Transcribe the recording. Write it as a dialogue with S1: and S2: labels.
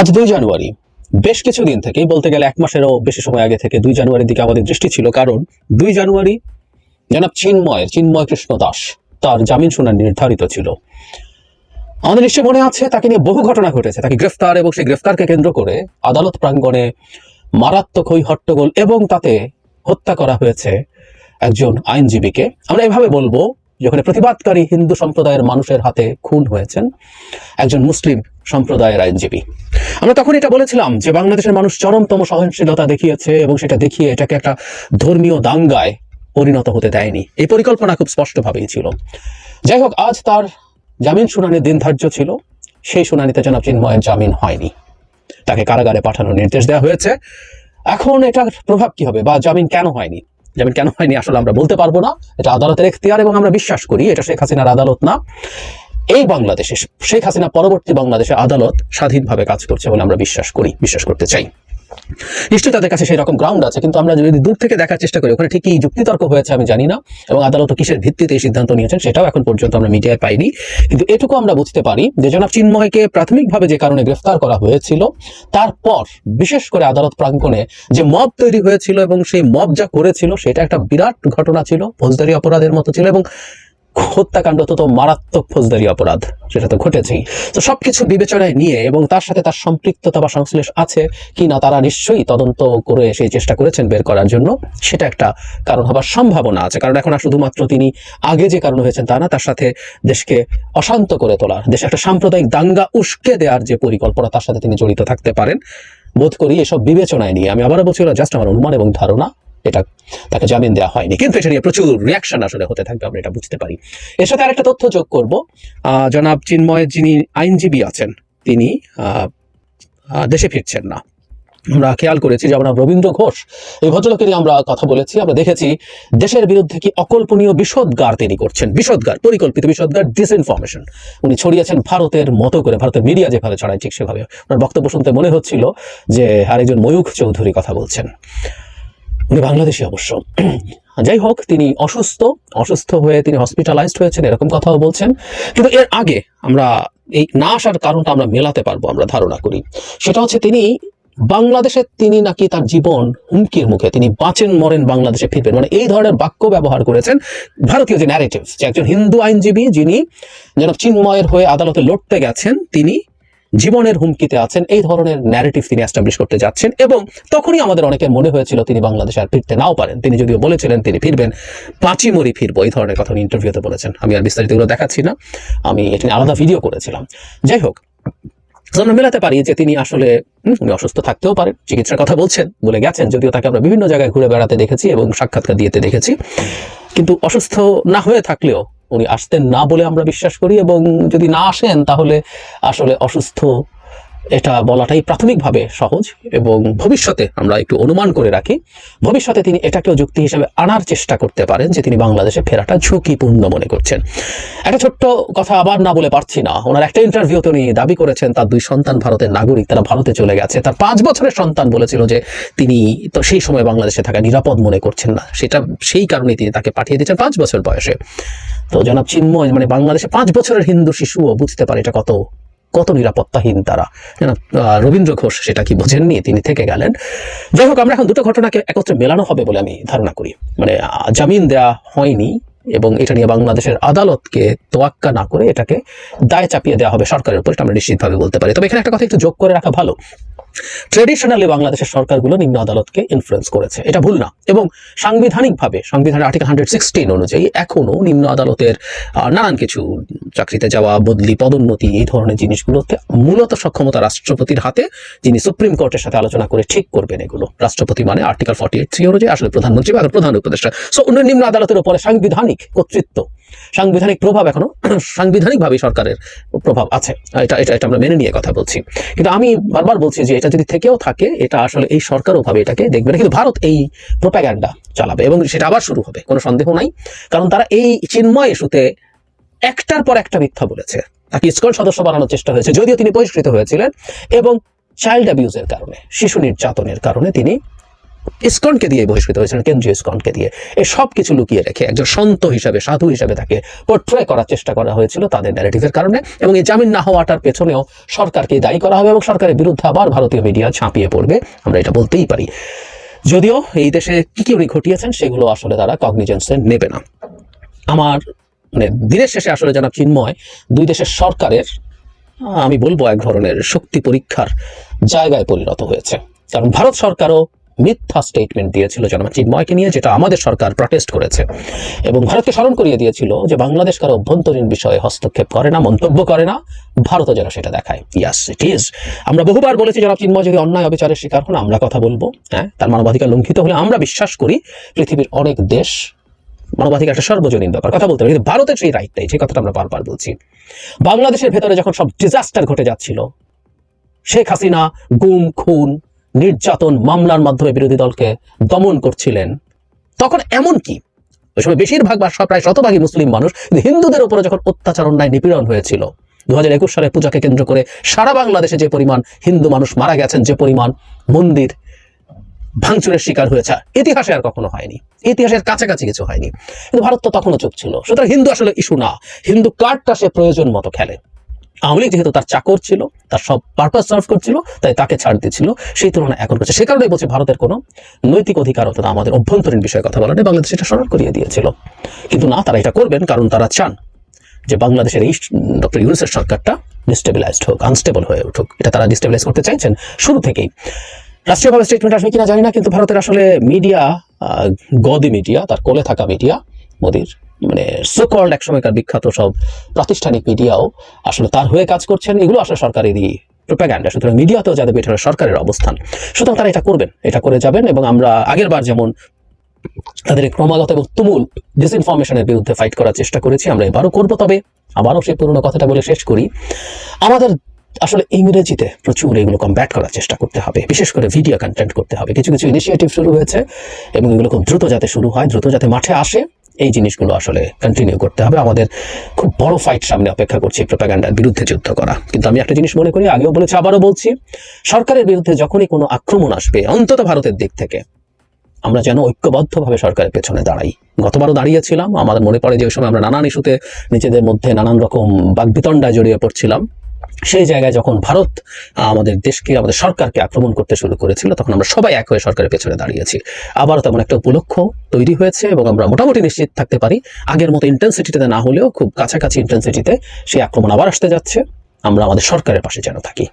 S1: আজ 2 জানুয়ারি, বেশ কিছুদিন থেকেই, বলতে গেলে 1 মাসেরও বেশি সময় আগে থেকে 2 জানুয়ারির দিকে আমাদের দৃষ্টি ছিল। কারণ 2 জানুয়ারি জনাব চিন্ময় কৃষ্ণ দাস তার জামিন শুনানি নির্ধারিত ছিল। আমাদের নিশ্চয় মনে আছে, তাকে নিয়ে বহু ঘটনা ঘটেছে। তাকে গ্রেফতার এবং সেই গ্রেফতারকে কেন্দ্র করে আদালত প্রাঙ্গণে মারাত্মক হই হট্টগোল এবং তাতে হত্যা করা হয়েছে একজন আইনজীবীকে। আমরা এভাবে বলবো, যেখানে প্রতিবাদকারী হিন্দু সম্প্রদায়ের মানুষের হাতে খুন হয়েছেন একজন মুসলিম সম্প্রদায়ের আইনজীবী। আমরা তখন এটা বলেছিলাম যে বাংলাদেশের মানুষ চরমতম সহনশীলতা দেখিয়েছে এবং সেটা দেখিয়ে এটাকে একটা ধর্মীয় দাঙ্গায় পরিণত হতে দেয়নি। এই পরিকল্পনা খুব স্পষ্টভাবেই ছিল। যাই হোক, আজ তার জামিন শুনানির দিন ধার্য ছিল। সেই শুনানিতে জনাব চিন্ময়ের জামিন হয়নি, তাকে কারাগারে পাঠানোর নির্দেশ দেওয়া হয়েছে। এখন এটার প্রভাব কি হবে, বা জামিন কেন হয়নি আসলে আমরা বলতে পারবো না। এটা আদালতের এখতিয়ার এবং আমরা বিশ্বাস করি এটা শেখ হাসিনার আদালত না। এই বাংলাদেশে, শেখ হাসিনা পরবর্তী বাংলাদেশে আদালত স্বাধীনভাবে কাজ করছে বলে আমরা বিশ্বাস করতে চাই। নিশ্চয়ই তাদের কাছে সেই রকম গ্রাউন্ড আছে, কিন্তু আমরা যদি দূর থেকে দেখার চেষ্টা করি ওখানে ঠিকই যুক্তিতর্ক হয়েছে আমি জানি না, এবং আদালত কিসের ভিত্তিতে এই সিদ্ধান্ত নিয়েছেন সেটাও এখন পর্যন্ত আমরা মিডিয়ায় পাইনি। কিন্তু এটুকু আমরা বুঝতে পারি যে জনাব চিন্ময়কে প্রাথমিকভাবে যে কারণে গ্রেফতার করা হয়েছিল, তারপর বিশেষ করে আদালত প্রাঙ্গণে যে মব তৈরি হয়েছিল এবং সেই মব যা করেছিল সেটা একটা বিরাট ঘটনা ছিল, ফৌজদারি অপরাধের মতো ছিল, এবং হত্যাকাণ্ড তো মারাত্মক ফৌজদারি অপরাধ, সেটা তো ঘটেছেই। তো সবকিছু বিবেচনায় নিয়ে এবং তার সাথে তার সম্পৃক্ততা বা সংশ্লেষ আছে কি না তারা নিশ্চয়ই তদন্ত করে সেই চেষ্টা করেছেন বের করার জন্য, সেটা একটা কারণ হবার সম্ভাবনা আছে। কারণ এখন আর শুধুমাত্র তিনি আগে যে কারণ হয়েছেন তা না, তার সাথে দেশকে অশান্ত করে তোলার, দেশে একটা সাম্প্রদায়িক দাঙ্গা উস্কে দেওয়ার যে পরিকল্পনা, তার সাথে তিনি জড়িত থাকতে পারেন। বোধ করি এসব বিবেচনায় নিয়ে, আমি আবারও বলছি জাস্ট আমার অনুমান এবং ধারণা, এটা তাকে জামিন দেওয়া হয়নি। কিন্তু এটা নিয়ে প্রচুর রিয়াকশন আসলে হতে থাকবে, আমরা এটা বুঝতে পারি। এর সাথে আরেকটা তথ্য যোগ করব, জনাব চিন্ময়ের যিনি আইনজীবী আছেন তিনি দেশে ফিরছেন না। আমরা খেয়াল করেছি যে আমরা রবীন্দ্র ঘোষ, এই ভদ্রলোকের নিয়ে আমরা কথা বলেছি, আমরা দেখেছি দেশের বিরুদ্ধে কি অকল্পনীয় বিষোদ্গার তিনি করছেন, পরিকল্পিত বিষোদ্গার, ডিসইনফরমেশন উনি ছড়িয়েছেন ভারতের মতো করে, ভারতের মিডিয়া যেভাবে ছড়ায় ঠিক সেভাবে। ওনার বক্তব্য শুনতে মনে হচ্ছিল যে আরেকজন ময়ূখ চৌধুরী কথা বলছেন, উনি বাংলাদেশি অবশ্য। যাই হোক, তিনি অসুস্থ হয়ে তিনি হসপিটালাইজড হয়েছেন এরকম কথাও বলছেন। কিন্তু এর আগে আমরা এই না আসার কারণটা আমরা মেলাতে পারবো, আমরা ধারণা করি। সেটা হচ্ছে বাংলাদেশে তিনি নাকি তার জীবন হুমকির মুখে, তিনি বাঁচেন মরেন বাংলাদেশে ফিরবেন, মানে এই ধরনের বাক্য ব্যবহার করেছেন। ভারতীয় যে ন্যারেটিভ, যে একজন হিন্দু আইনজীবী যিনি জনাব চিন্ময়ের হয়ে আদালতে লড়তে গেছেন, তিনি জীবনের হুমকিতে আছেন, এই ধরনের ন্যারেটিভ তিনি এস্টাবলিশ করতে যাচ্ছেন। এবং তখনই আমাদের অনেকের মনে হয়েছিল তিনি বাংলাদেশে আর ফিরতে নাও পারেন। তিনি যদিও বলেছিলেন তিনি ফিরবেন, পাঁচি মরি ফিরবো, এই ধরনের কথা উনি ইন্টারভিউতে বলেছেন। আমি আর বিস্তারিতগুলো দেখাচ্ছি না, আমি এটা নিয়ে আলাদা ভিডিও করেছিলাম। যাই হোক, আমরা মেলাতে পারি যে তিনি আসলে উনি অসুস্থ থাকতেও পারেন, চিকিৎসার কথা বলছেন, বলে গেছেন, যদিও তাকে আমরা বিভিন্ন জায়গায় ঘুরে বেড়াতে দেখেছি এবং সাক্ষাৎকার দিতে দেখেছি। কিন্তু অসুস্থ না হয়ে থাকলেও উনি আসতেন না বলে আমরা বিশ্বাস করি, এবং যদি না আসেন তাহলে আসলে অসুস্থ এটা বলাটাই প্রাথমিকভাবে সহজ। এবং ভবিষ্যতে আমরা একটু অনুমান করে রাখি, ভবিষ্যতে তিনি এটাকেও যুক্তি হিসেবে আনার চেষ্টা করতে পারেন যে তিনি বাংলাদেশে ফেরাটা ঝুঁকিপূর্ণ মনে করছেন। একটা ছোট্ট কথা আবার না বলে পারছি না, ওনার একটা ইন্টারভিউতে উনি দাবি করেছেন তার 2 সন্তান ভারতের নাগরিক, তারা ভারতে চলে গেছে। তার 5 বছরের সন্তান বলেছিল যে তিনি তো সেই সময় বাংলাদেশে থাকা নিরাপদ মনে করছেন না, সেই কারণে তিনি তাকে পাঠিয়ে দিয়েছেন 5 বছর বয়সে। তো জনাব চিন্ময় মানে বাংলাদেশে 5 বছরের হিন্দু শিশুও বুঝতে পারে এটা কত নিরাপত্তাহীন তারা। রবীন্দ্র ঘোষ সেটা কি বোঝেননি, তিনি থেকে গেলেন। যাই হোক, আমরা এখন দুটো ঘটনাকে একত্রে মেলানো হবে বলে আমি ধারণা করি। মানে জামিন দেওয়া হয়নি এবং এটা নিয়ে বাংলাদেশের আদালতকে তোয়াক্কা না করে এটাকে দায় চাপিয়ে দেওয়া হবে সরকারের উপর, এটা আমরা নিশ্চিতভাবে বলতে পারি। তবে এখানে একটা কথা একটু যোগ করে রাখা ভালো, ট্রেডিশনালি বাংলাদেশের সরকারগুলো নিম্ন আদালতকে ইনফ্লুয়েন্স করেছে, এটা ভুল না। এবং সাংবিধানিকভাবে, সংবিধানের আর্টিকেল 116 অনুযায়ী এখনো নিম্ন আদালতের নানান কিছু চাকরিতে যাওয়া, বদলি, পদোন্নতি, এই ধরনের জিনিসগুলোতে মূলত সক্ষমতা রাষ্ট্রপতির হাতে, যিনি সুপ্রিম কোর্টের সাথে আলোচনা করে ঠিক করবেন এগুলো। রাষ্ট্রপতি মানে আর্টিকেল 48(3) অনুযায়ী আসলে প্রধানমন্ত্রী বা প্রধান উপদেষ্টা। সো নিম্ন আদালতের উপরে সাংবিধানিক কর্তৃত্ব, সাংবিধানিক প্রভাব এখনো সাংবিধানিকভাবে সরকারের প্রভাব আছে, এটা আমরা মেনে নিয়ে কথা বলছি। কিন্তু আমি বারবার বলছি যে এটা যদি থেকেও থাকে, এটা আসলে এই সরকারও ভাবে এটাকে দেখবে না, কিন্তু ভারত এই প্রোপাগ্যান্ডা চালাবে এবং সেটা আবার শুরু হবে, কোনো সন্দেহ নাই। কারণ তারা এই চিন্ময় ইস্যুতে একটার পর একটা মিথ্যা বলেছে। তাকে ইসকন সদস্য বানানোর চেষ্টা হয়েছে, যদিও তিনি বহিষ্কৃত হয়েছিলেন, এবং চাইল্ড অ্যাবিউজের কারণে, শিশু নির্যাতনের কারণে তিনি ইসকনকে দিয়ে বহিষ্কৃত হয়েছিলেন, কেন্দ্রীয় ইসকনকে দিয়ে। এই সব কিছু লুকিয়ে রেখে একজন সন্ত হিসাবে, সাধু হিসাবে তাকে পোর্ট্রে করার চেষ্টা করা হয়েছিল তাদের ন্যারেটিভের কারণে। এবং এই জামিন না হওয়াটার পেছনেও সরকারকে দায়ী করা হবে এবং সরকারের বিরুদ্ধে আবার ভারতীয় মিডিয়া ঝাঁপিয়ে পড়বে, আমরা এটা বলতেই পারি। যদিও এই দেশে কি কি উনি ঘটিয়েছেন সেগুলো আসলে তারা কগনিজেন্সে নেবে না। আমার মানে দিনের শেষে আসলে জনাব চিন্ময় দুই দেশের সরকারের আমি বলবো এক ধরনের শক্তি পরীক্ষার জায়গায় পরিণত হয়েছে। কারণ ভারত সরকারও মিথ্যা স্টেটমেন্ট দিয়েছিল জনাব চিন্ময়কে নিয়ে, যেটা আমাদের সরকার প্রটেস্ট করেছে এবং ভারতকে স্মরণ করিয়ে দিয়েছিল যে বাংলাদেশ কারো অভ্যন্তরীণ বিষয়ে হস্তক্ষেপ করে না, মন্তব্য করে না, ভারতও যেন সেটা দেখায়। ইয়াস ইট ইজ। আমরা বহুবার বলেছি জনাব চিন্ময় যদি অন্যায় অবিচারের শিকার হন আমরা কথা বলবো, হ্যাঁ, তার মানবাধিকার লঙ্ঘিত হলে আমরা বিশ্বাস করি পৃথিবীর অনেক দেশ মানবাধিকার একটা সর্বজনীন ব্যাপার, কথা বলতে পারি, কিন্তু ভারতের সেই রাইটটাই, যে কথাটা আমরা বারবার বলছি। বাংলাদেশের ভেতরে যখন সব ডিজাস্টার ঘটে যাচ্ছিল, শেখ হাসিনা গুম খুন নির্যাতন মামলার মাধ্যমে বিরোধী দলকে দমন করছিলেন, তখন এমন কি ওই সময় বেশিরভাগ বা প্রায় শতভাগই মুসলিম মানুষ, হিন্দুদের উপরে যখন অত্যাচার অন্যায় নিপীড়ন হয়েছিল 2021 সালে পূজাকে কেন্দ্র করে সারা বাংলাদেশে যে পরিমাণ হিন্দু মানুষ মারা গেছেন, যে পরিমাণ মন্দির ভাঙচুরের শিকার হয়েছে, ইতিহাসে আর কখনো হয়নি, ইতিহাসের কাছাকাছি কিছু হয়নি। কিন্তু ভারত তো তখনও চুপ ছিল। সুতরাং হিন্দু আসলে ইস্যু না, হিন্দু কার্ডটা সে প্রয়োজন মতো খেলে। আওয়ামী লীগ যেহেতু তার চাকর ছিল, তার সব পারপাস সার্ভ করছিল, তাই তাকে ছাড় দিচ্ছিল, সেই তুলনায় এখন করছে। সে কারণেই বলছে ভারতের কোনো নৈতিক অধিকার অর্থাৎ আমাদের অভ্যন্তরীণ বিষয়ে কথা বলা নেই, বাংলাদেশ এটা স্মরণ করিয়ে দিয়েছিল। কিন্তু না, তারা এটা করবেন কারণ তারা চান যে বাংলাদেশের এই ডক্টর ইউনূসের সরকারটা ডিস্টেবিলাইজড হোক, আনস্টেবল হয়ে উঠুক। এটা তারা ডিস্টেবিলাইজ করতে চাইছেন শুরু থেকেই। রাষ্ট্রীয়ভাবে স্টেটমেন্ট আসবে কিনা জানি না, কিন্তু ভারতের আসলে মিডিয়া, গদি মিডিয়া, তার কোলে থাকা মিডিয়া, মোদির মানে সোকল্ড এক সময়কার বিখ্যাত সব প্রাতিষ্ঠানিক মিডিয়াও আসলে তার হয়ে কাজ করছেন। এগুলো আসলে সরকারেরই প্রোপাগান্ডা। সুতরাং মিডিয়াতেও যাদের বেটার সরকারের অবস্থান, সুতরাং তারা এটা করবেন, এটা করে যাবেন। এবং আমরা আগের বার যেমন তাদের ক্রমাগত এবং তুমুল ডিসইনফরমেশনের বিরুদ্ধে ফাইট করার চেষ্টা করেছি, আমরা এবারও করবো। তবে আবারও সেই পুরোনো কথাটা বলে শেষ করি, আমাদের আসলে ইংরেজিতে প্রচুর এগুলো কমব্যাট করার চেষ্টা করতে হবে, বিশেষ করে ভিডিও কন্টেন্ট করতে হবে। কিছু কিছু ইনিশিয়েটিভ শুরু হয়েছে এবং এগুলো খুব দ্রুত যাতে শুরু হয়, দ্রুত যাতে মাঠে আসে, এই জিনিসগুলো আসলে কন্টিনিউ করতে হবে। আমাদের খুব বড় ফাইট সামনে অপেক্ষা করছে প্রোপাগান্ডার বিরুদ্ধে যুদ্ধ করা। কিন্তু আমি একটা জিনিস মনে করি, আগেও বলেছি আবারও বলছি, সরকারের বিরুদ্ধে যখনই কোনো আক্রমণ আসবে অন্তত ভারতের দিক থেকে, আমরা যেন ঐক্যবদ্ধভাবে সরকারের পেছনে দাঁড়াই। গতবারও দাঁড়িয়েছিলাম, আমাদের মনে পড়ে যে ওই সময় আমরা নানান ইস্যুতে নিজেদের মধ্যে নানান রকম বাকবিতণ্ডায় জড়িয়ে পড়ছিলাম। সেই জায়গায় যখন ভারত আমাদের দেশকে, আমাদের সরকারকে আক্রমণ করতে শুরু করেছিল, তখন আমরা সবাই এক হয়ে সরকারের পেছনে দাঁড়িয়েছি। আবারও তেমন একটা উপলক্ষ তৈরি হয়েছে এবং আমরা মোটামুটি নিশ্চিত থাকতে পারি আগের মতো ইন্টেন্সিটিতে না হলেও খুব কাছাকাছি ইন্টেন্সিটিতে সেই আক্রমণ আবার আসতে যাচ্ছে। আমরা আমাদের সরকারের পাশে যেন থাকি।